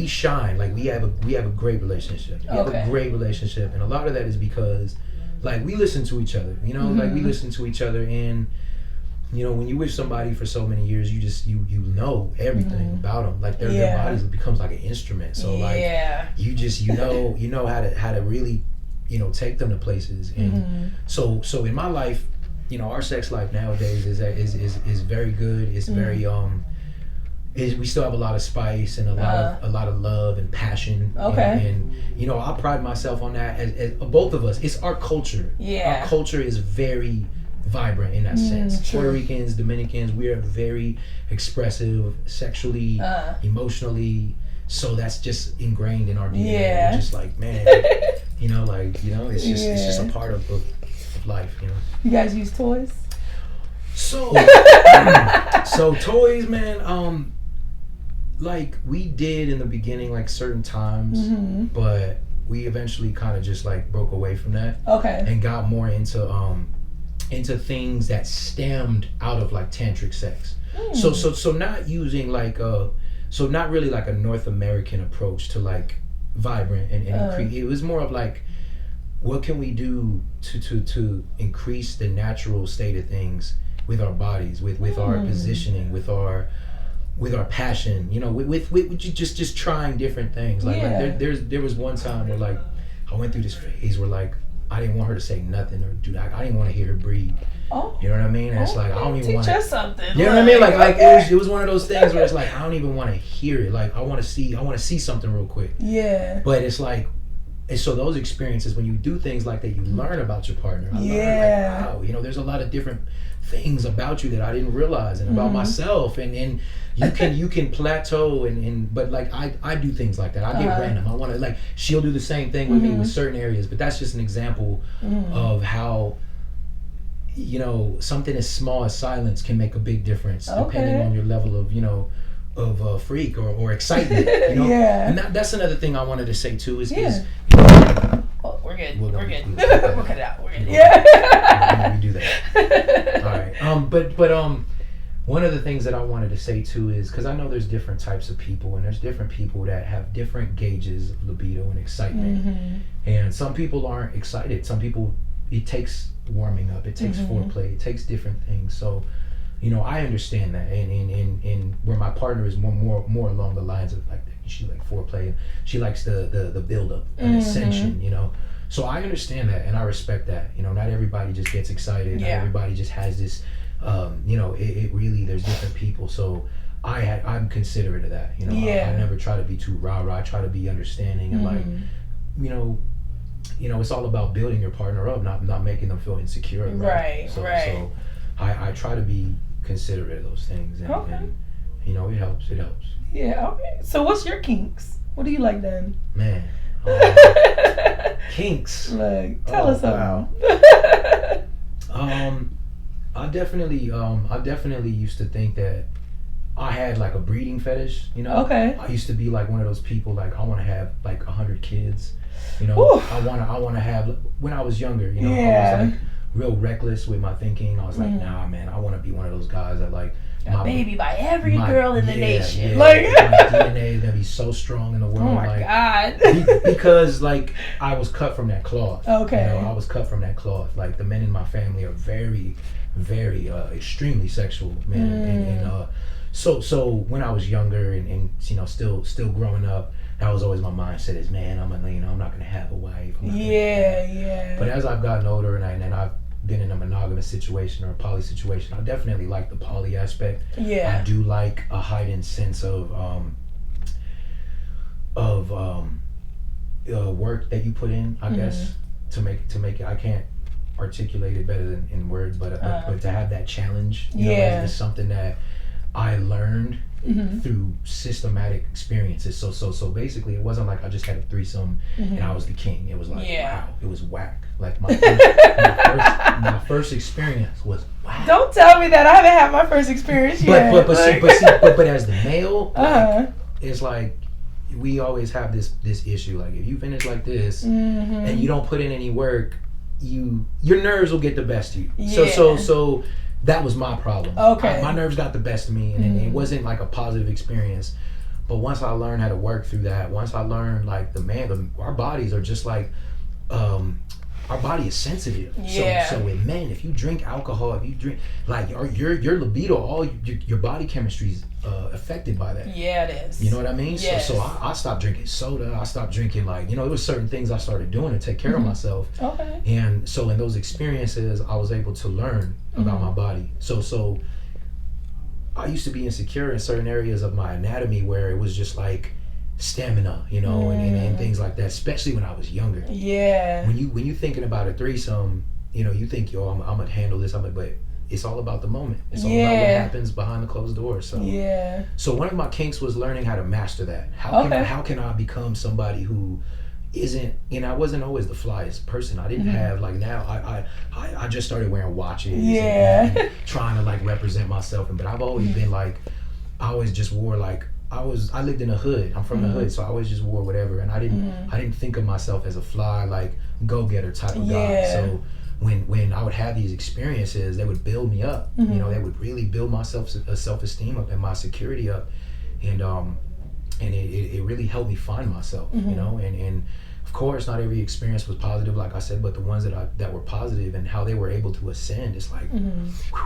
shine. Like, we have a great relationship. We have a great relationship, and a lot of that is because, like, we listen to each other. You know, like, we listen to each other, and you know, when you with somebody for so many years, you just you know everything about them. Like, their bodies becomes like an instrument. So like, you just you know how to really, you know, take them to places. And so in my life, you know, our sex life nowadays is very good. It's very we still have a lot of spice and a lot of love and passion. And you know, I pride myself on that. As both of us, it's our culture. Our culture is very vibrant in that sense. Puerto Ricans, Dominicans, we are very expressive sexually, emotionally. So that's just ingrained in our DNA. We're just like, man, you know, like, you know, it's just a part of life. You know. You guys use toys? So toys, man. Like, we did in the beginning, like, certain times, but we eventually kind of just like broke away from that. And got more into things that stemmed out of like tantric sex. So not using like so not really like a North American approach to like vibrant and it was more of like, what can we do to increase the natural state of things with our bodies, with our positioning, with our passion, you know, with just trying different things. Like there was one time where like I went through this phase where like I didn't want her to say nothing or do that. I didn't want to hear her breathe. Oh. You know what I mean? And it's like, I don't even want to. Teach us something. You know what I mean? Like it was one of those things where it's like, I don't even want to hear it. Like, I want to see something real quick. Yeah. But it's like, and so those experiences, when you do things like that, you learn about your partner. I learned, like, wow, you know, there's a lot of different things about you that I didn't realize, and about myself, and you can plateau but like I do things like that. I get random. I want to, like, she'll do the same thing with me with certain areas, but that's just an example of how, you know, something as small as silence can make a big difference depending on your level of, you know, of freak or excitement, you know. And that's another thing I wanted to say too is oh, we're good. We'll cut it out. We're good. We do that. All right. But one of the things that I wanted to say too is, because I know there's different types of people, and there's different people that have different gauges of libido and excitement. And some people aren't excited. Some people, it takes warming up. It takes foreplay. It takes different things. So, you know, I understand that, and where my partner is more along the lines of, like, she like foreplay. She likes the build up and ascension, you know. So I understand that, and I respect that. You know, not everybody just gets excited. Not everybody just has this. You know, it really, there's different people. So I'm considerate of that. You know, I never try to be too rah-rah. I try to be understanding and like, you know, it's all about building your partner up, not making them feel insecure. Right. So I try to be considerate of those things, and you know, it helps. Yeah. Okay. So what's your kinks? What do you like then? Man. Kinks. Like, tell us something. Wow. I definitely used to think that I had like a breeding fetish, you know. Okay. I used to be like one of those people, like, I want to have like 100 kids, you know. I want to have, when I was younger, you know, I was like real reckless with my thinking. I was like, nah, man, I want to be one of those guys that like a baby by every girl in the nation. Yeah, like my DNA is gonna be so strong in the world. Oh my like, God. Because like I was cut from that cloth. Okay. You know, I was cut from that cloth. Like, the men in my family are very, very extremely sexual men, and so when I was younger and you know, still growing up, that was always my mindset is, man, I'm not gonna have a wife. But as I've gotten older and I've been in a monogamous situation or a poly situation, I definitely like the poly aspect. I do like a heightened sense of work that you put in, I guess, to make it. I can't articulate it better than in words, but to have that challenge, you know, is something that I learned through systematic experiences. So basically, it wasn't like I just had a threesome and I was the king. It was like, wow, it was whack. Like my first experience was whack. Don't tell me that. I haven't had my first experience yet. But as the male, like, it's like, we always have this issue. Like, if you finish like this and you don't put in any work, your nerves will get the best of you. So that was my problem. Okay. My nerves got the best of me, and it wasn't like a positive experience. But once I learned how to work through that, once I learned, like, our bodies are just like, our body is sensitive. So with men, if you drink alcohol, if you drink, like, your libido, all your body chemistry is affected by that. Yeah, it is. You know what I mean? Yes. So I stopped drinking soda. I stopped drinking, like, you know, there was certain things I started doing to take care of myself. Okay. And so in those experiences, I was able to learn about my body. So I used to be insecure in certain areas of my anatomy where it was just like stamina, you know, and things like that, especially when I was younger. Yeah. When you thinking about a threesome, you know, you think, yo, I'm gonna handle this, but it's all about the moment. It's all about what happens behind the closed doors. So one of my kinks was learning how to master that. How can I become somebody who isn't, you know, I wasn't always the flyest person. I didn't have, like, now I just started wearing watches and trying to, like, represent myself, but I've always been like, I always just wore, like, I lived in a hood. I'm from the hood, so I always just wore whatever, and I didn't think of myself as a fly, like, go-getter type of guy. So when I would have these experiences, they would build me up. You know, they would really build my self-esteem up and my security up, and it really helped me find myself. You know, and of course, not every experience was positive, like I said, but the ones that were positive and how they were able to ascend, it's like,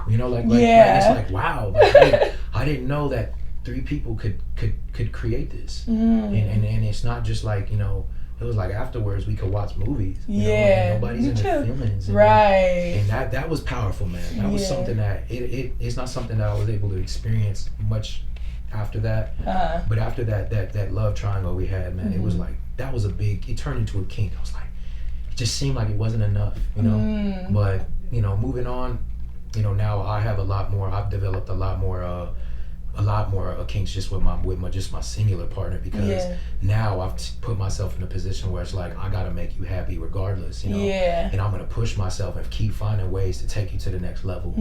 you know, like it's like, wow, like, I didn't know that 3 people could create this, and it's not just like, you know, it was like afterwards we could watch movies, you know, nobody's in their feelings. Right. And that was powerful, man. That was something that it's not something that I was able to experience much after that. But after that love triangle we had, man, it was like, that was it turned into a kink. I was like, it just seemed like it wasn't enough, you know? But, you know, moving on, you know, now I have I've developed a lot more kinks just with my singular partner, because now I've put myself in a position where it's like, I gotta make you happy regardless, you know, and I'm gonna push myself and keep finding ways to take you to the next level,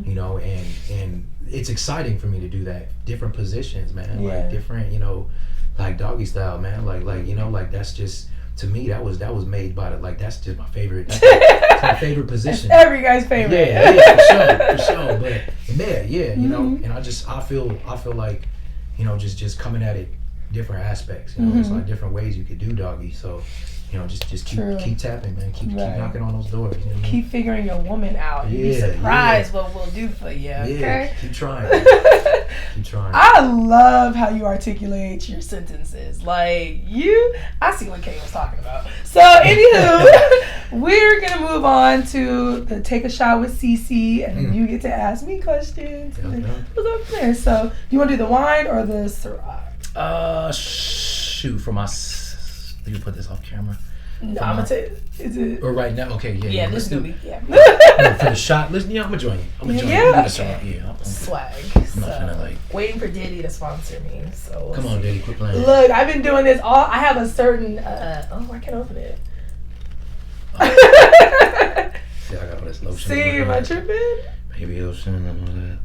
you know, and it's exciting for me to do that. Different positions, man, like different, you know, like doggy style, man, like you know, like that's just, to me, that was made by that's just my favorite. That's my favorite position. That's every guy's favorite. Yeah, for sure. But you know, and I feel like, you know, just coming at it different aspects. You know, there's like different ways you could do doggy. So, you know, just keep tapping, man. Keep knocking on those doors. You know? Keep figuring your woman out. You'd be surprised what we'll do for you. Okay. Yeah, keep trying. Keep trying. I love how you articulate your sentences. Like I see what Kay was talking about. So anywho, we're gonna move on to the take a shot with Cici, and then you get to ask me questions. And then we'll go from there. So you want to do the wine or the Ciroc? Shoot, for my. You can put this off camera. No, I'm gonna take. Is it? Or right now? Okay, Yeah, this is gonna be. Yeah. No, for the shot, listen. Yeah, I'm gonna join you. Yeah. I'm swag. I'm not gonna waiting for Diddy to sponsor me. So come on, Diddy, quit playing. Look, I've been doing this all. I have a certain. I can't open it. See, I got all this lotion. See, am I tripping? Baby lotion and all that.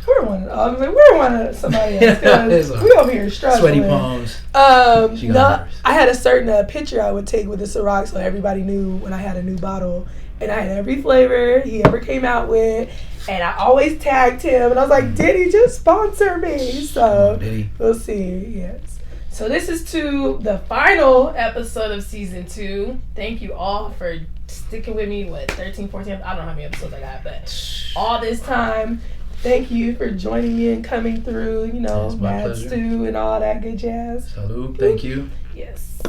We're one of somebody else. We over here struggling. Sweaty palms. No, I had a certain picture I would take with the Ciroc, so everybody knew when I had a new bottle, and I had every flavor he ever came out with, and I always tagged him, and I was like, "Diddy, just sponsor me." So we'll see. Yes. So this is to the final episode of season 2. Thank you all for sticking with me. 13, 14? I don't know how many episodes I got, but all this time. Thank you for joining me and coming through, you know, Mad Stew and all that good jazz. Salud. Thank you. Yes.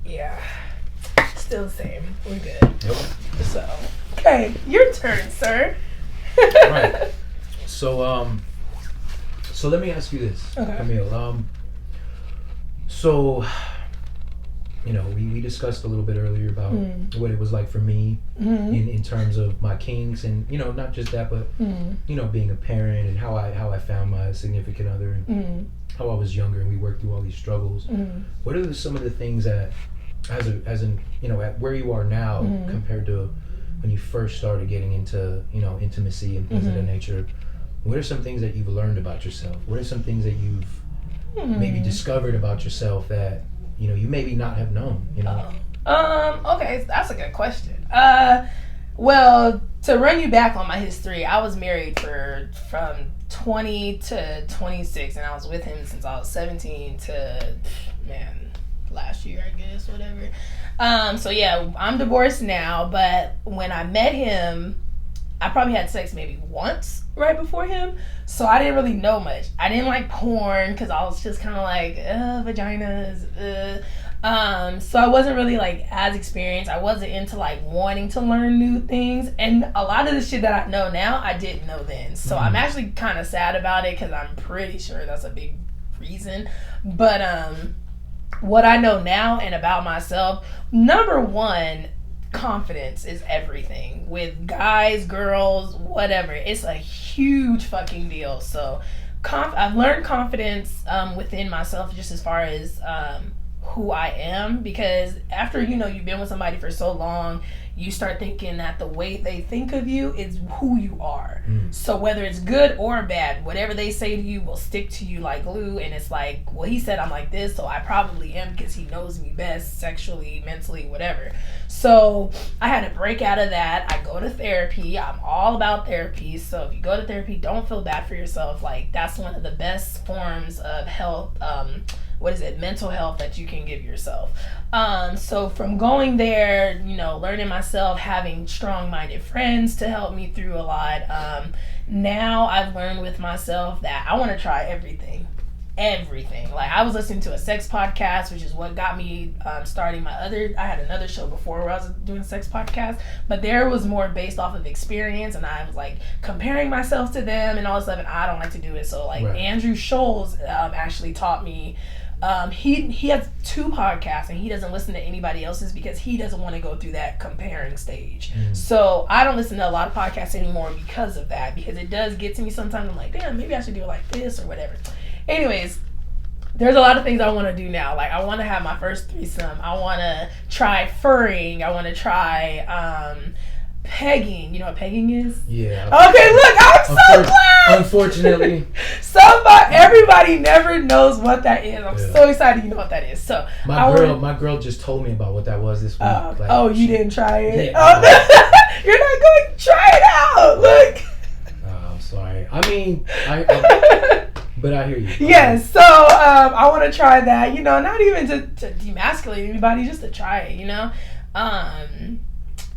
Yeah. Still the same. We're good. Yep. So, okay, your turn, sir. Right. So let me ask you this, Camille. So, you know, we discussed a little bit earlier about what it was like for me in terms of my kinks, and, you know, not just that, but you know, being a parent, and how I found my significant other, and how I was younger and we worked through all these struggles. What are some of the things that, as in you know, at where you are now compared to when you first started getting into, you know, intimacy and things of that nature, what are some things that you've learned about yourself? What are some things that you've maybe discovered about yourself that, you know, you maybe not have known, you know? Okay, that's a good question. Well, to run you back on my history, I was married from 20 to 26, and I was with him since I was 17 to, last year, I guess, whatever. So yeah, I'm divorced now, but when I met him, I probably had sex maybe once right before him, so I didn't really know much. I didn't like porn because I was just kind of like, vaginas, so I wasn't really like as experienced. I wasn't into like wanting to learn new things, and a lot of the shit that I know now, I didn't know then. So I'm actually kind of sad about it because I'm pretty sure that's a big reason. But what I know now and about myself, number one, confidence is everything. With guys, girls, whatever, it's a huge fucking deal. So I've learned confidence within myself, just as far as who I am, because after, you know, you've been with somebody for so long, you start thinking that the way they think of you is who you are. So whether it's good or bad, whatever they say to you will stick to you like glue. And it's like, well, he said I'm like this, so I probably am, because he knows me best sexually, mentally, whatever. So I had to break out of that. I go to therapy. I'm all about therapy. So if you go to therapy, don't feel bad for yourself. Like, that's one of the best forms of health, mental health that you can give yourself. So from going there, you know, learning myself, having strong-minded friends to help me through a lot. Now I've learned with myself that I want to try everything. everything. Like, I was listening to a sex podcast, which is what got me starting I had another show before where I was doing a sex podcast, but there was more based off of experience, and I was like comparing myself to them and all this stuff, and I don't like to do it. So like Andrew Scholes actually taught me. He has 2 podcasts, and he doesn't listen to anybody else's because he doesn't want to go through that comparing stage. So I don't listen to a lot of podcasts anymore because of that, because it does get to me sometimes. I'm like, damn, maybe I should do it like this or whatever. Anyways, there's a lot of things I want to do now. Like, I want to have my first threesome. I want to try furring. I want to try pegging. You know what pegging is? Yeah. Okay, look, I'm so glad. Unfortunately. Everybody never knows what that is. I'm so excited you know what that is. So my girl just told me about what that was this week. You didn't try it? Yeah, You're not going to try it out. Look. I'm sorry. I mean, but I hear you. Yes, so I want to try that, you know, not even to demasculate anybody, just to try it, you know. I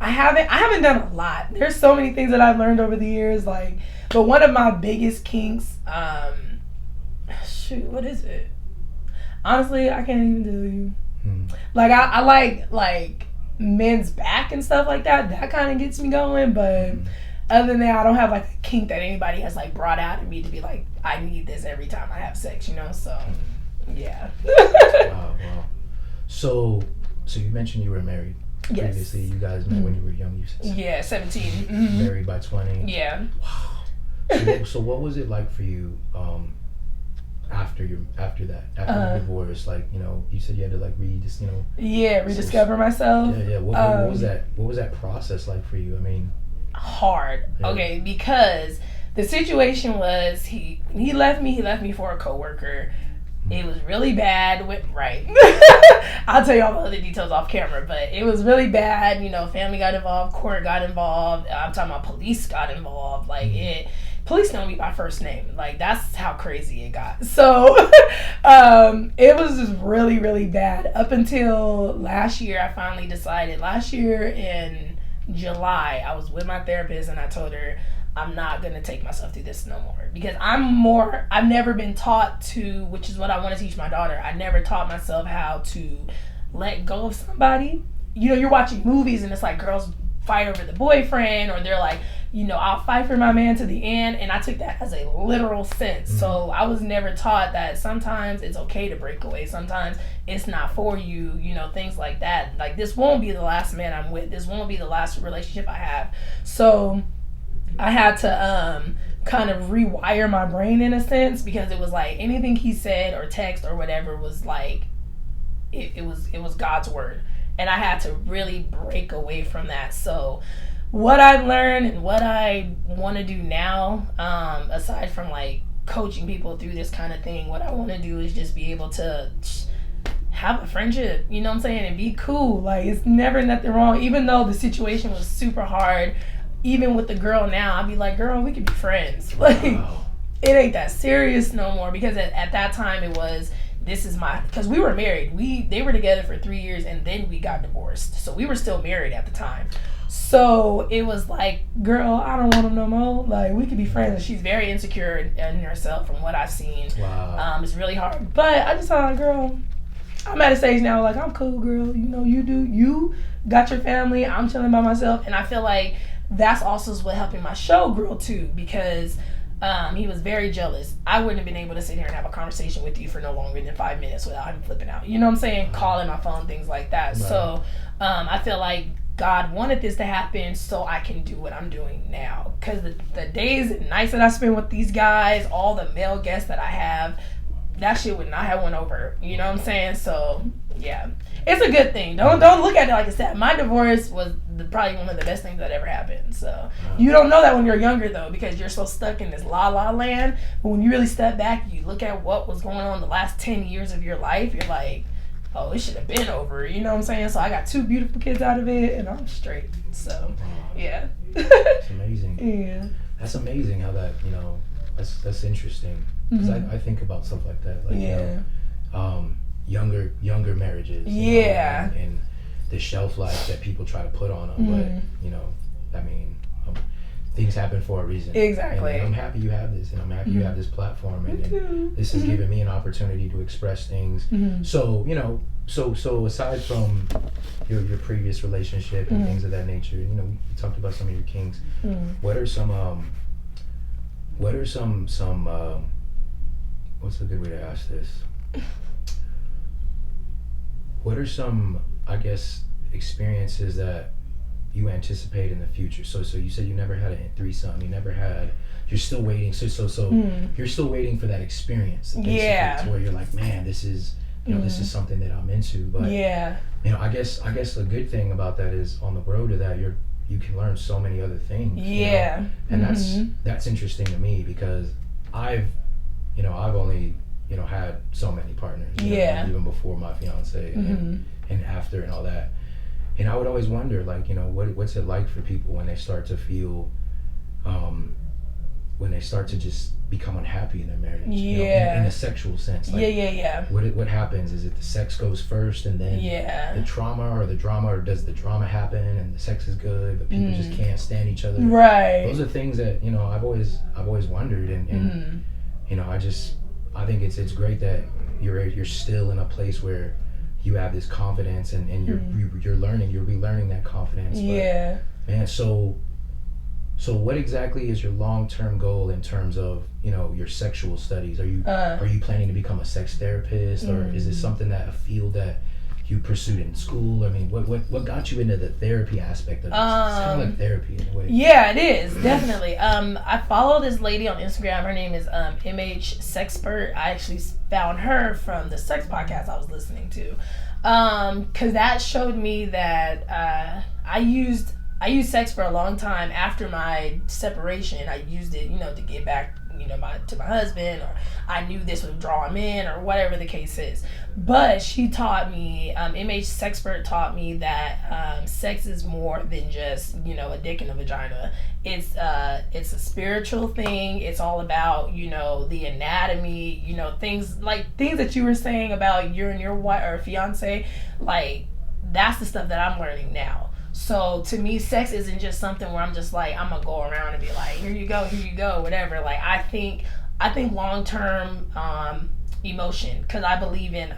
haven't done a lot. There's so many things that I've learned over the years, like, but one of my biggest kinks, what is it? Honestly, I can't even tell you. Like, I like men's back and stuff like that. That kind of gets me going, but other than that, I don't have like a kink that anybody has like brought out in me to be like, I need this every time I have sex, you know? So, yeah. Wow. So you mentioned you were married. Yes. Previously, you guys met when you were young. You said 17. Married by 20. Yeah. Wow. So what was it like for you after the divorce? Like, you know, you said you had to like rediscover myself. Yeah. What was that? What was that process like for you? I mean, hard. Yeah. Okay, because the situation was he left me for a coworker. It was really bad I'll tell you all the other details off camera, but it was really bad. You know, family got involved, court got involved. I'm talking about police got involved. Like, police know me by first name. Like, that's how crazy it got. So it was just really, really bad. Up until last year, I finally decided. Last year in July, I was with my therapist, and I told her, I'm not going to take myself through this no more. Because I've never been taught to, which is what I want to teach my daughter. I never taught myself how to let go of somebody. You know, you're watching movies and it's like girls fight over the boyfriend, or they're like, you know, I'll fight for my man to the end. And I took that as a literal sense. So I was never taught that sometimes it's okay to break away. Sometimes it's not for you, you know, things like that. Like, this won't be the last man I'm with. This won't be the last relationship I have. So I had to kind of rewire my brain in a sense, because it was like anything he said or text or whatever was like it was God's word, and I had to really break away from that. So what I've learned and what I want to do now, aside from like coaching people through this kind of thing, what I want to do is just be able to have a friendship, you know what I'm saying, and be cool. Like, it's never nothing wrong, even though the situation was super hard. Even with the girl now, I'd be like, girl, we could be friends. Like, it ain't that serious no more. Because at that time, it was, because we were married. They were together for 3 years, and then we got divorced. So we were still married at the time. So it was like, girl, I don't want him no more. Like, we could be friends. And she's very insecure in herself from what I've seen. Wow. It's really hard. But I just thought, girl, I'm at a stage now, like, I'm cool, girl. You know, you got your family. I'm chilling by myself. And I feel like that's also what helping my show grow too, because he was very jealous. I wouldn't have been able to sit here and have a conversation with you for no longer than 5 minutes without him flipping out. You know what I'm saying? Calling my phone, things like that. Right. So I feel like God wanted this to happen so I can do what I'm doing now. Because the days and nights that I spend with these guys, all the male guests that I have, that shit would not have went over. You know what I'm saying? So yeah, it's a good thing. Don't look at it like it's sad. My divorce was probably one of the best things that ever happened. So you don't know that when you're younger though, because you're so stuck in this la la land. But when you really step back, you look at what was going on the last 10 years of your life. You're like, oh, it should have been over. You know what I'm saying? So I got 2 beautiful kids out of it, and I'm straight. So yeah. It's amazing. Yeah. That's amazing how that, you know, that's interesting. Because I think about stuff like that. Like, you know, younger marriages. Yeah. Know, and the shelf life that people try to put on them. But, you know, I mean, things happen for a reason. Exactly. And I'm happy you have this, and I'm happy you have this platform, and this has given me an opportunity to express things. So, you know, so aside from your previous relationship and things of that nature, you know, we talked about some of your kinks. What are some what's a good way to ask this? What are some, I guess, experiences that you anticipate in the future? So you said you never had a threesome. You're still waiting. So you're still waiting for that experience. To where you're like, man, this is, you know, this is something that I'm into. But you know, I guess the good thing about that is on the road to that, you can learn so many other things. Yeah. You know? And that's interesting to me, because I've only, you know, had so many partners. You know, even before my fiance and after and all that. And I would always wonder, like, you know, what's it like for people when they start to feel, when they start to just become unhappy in their marriage, you know, in a sexual sense. Like, what happens? Is it the sex goes first and then the trauma, or the drama, or does the drama happen and the sex is good but people just can't stand each other? Right. Those are things that, you know, I've always wondered, and you know, I think it's great that you're still in a place where you have this confidence, and you're relearning that confidence. But, man, so what exactly is your long-term goal in terms of, you know, your sexual studies? Are you planning to become a sex therapist, or is it something that a field that you pursued in school? I mean, what got you into the therapy aspect of this? It's kind of like therapy in a way. Yeah, it is, definitely. I follow this lady on Instagram. Her name is MH Sexpert. I actually found her from the sex podcast I was listening to, because that showed me that I used sex for a long time after my separation. I used it, you know, to get back, you know, to my husband, or I knew this would draw him in, or whatever the case is. But she taught me, MH Sexpert taught me that sex is more than just, you know, a dick and a vagina. It's a spiritual thing. It's all about, you know, the anatomy, you know, things that you were saying about you and your wife or fiance. Like, that's the stuff that I'm learning now. So to me, sex isn't just something where I'm just like, I'm gonna go around and be like, here you go, whatever. Like, I think long-term emotion, because I believe in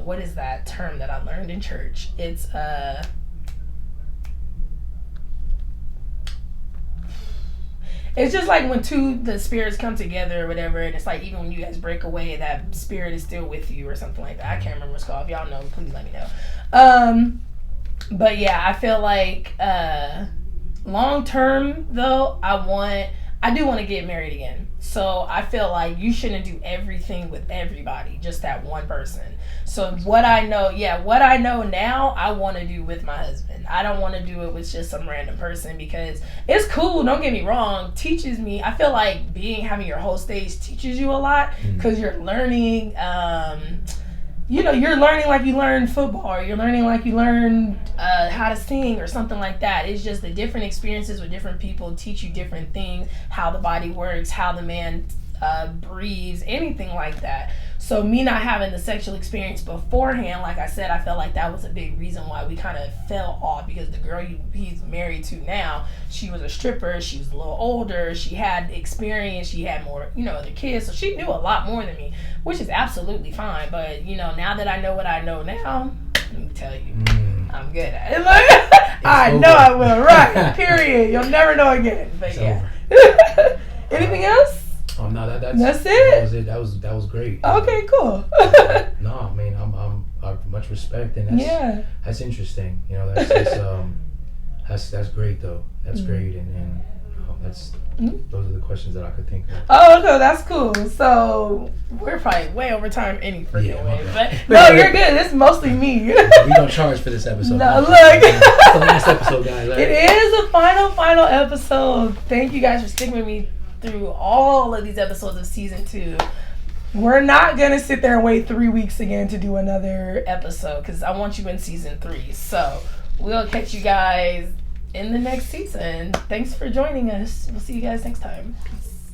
what is that term that I learned in church? It's just like when the spirits come together or whatever, and it's like even when you guys break away, that spirit is still with you or something like that. I can't remember what's called. If y'all know, please let me know. But yeah, I feel like long term though, I do want to get married again. So I feel like you shouldn't do everything with everybody, just that one person. So what I know now, I want to do with my husband. I don't want to do it with just some random person, because it's cool, don't get me wrong, teaches me. I feel like having your whole stage teaches you a lot, because you're learning, you know, you're learning like you learn football, or you're learning like you learn how to sing or something like that. It's just the different experiences with different people teach you different things, how the body works, how the man breathes, anything like that. So me not having the sexual experience beforehand, like I said, I felt like that was a big reason why we kind of fell off, because the girl he's married to now, she was a stripper, she was a little older, she had experience, she had more, you know, other kids, so she knew a lot more than me, which is absolutely fine. But, you know, now that I know what I know now, let me tell you, I'm good at it. Like, I know I will, right, period. You'll never know again. But yeah. Anything else? No, that's it. That was great. Okay, cool. No, I mean, I much respect, and that's interesting. You know, that's great though. That's great, and those are the questions that I could think of. Oh, no, that's cool. So we're probably way over time any freaking way, but no, you're good. It's mostly me. We don't charge for this episode. No, look, it's the last episode, guys. Right? It is a final episode. Thank you guys for sticking with me through all of these episodes of season 2. We're not gonna sit there and wait 3 weeks again to do another episode, because I want you in season 3. So we'll catch you guys in the next season. Thanks for joining us. We'll see you guys next time. Peace.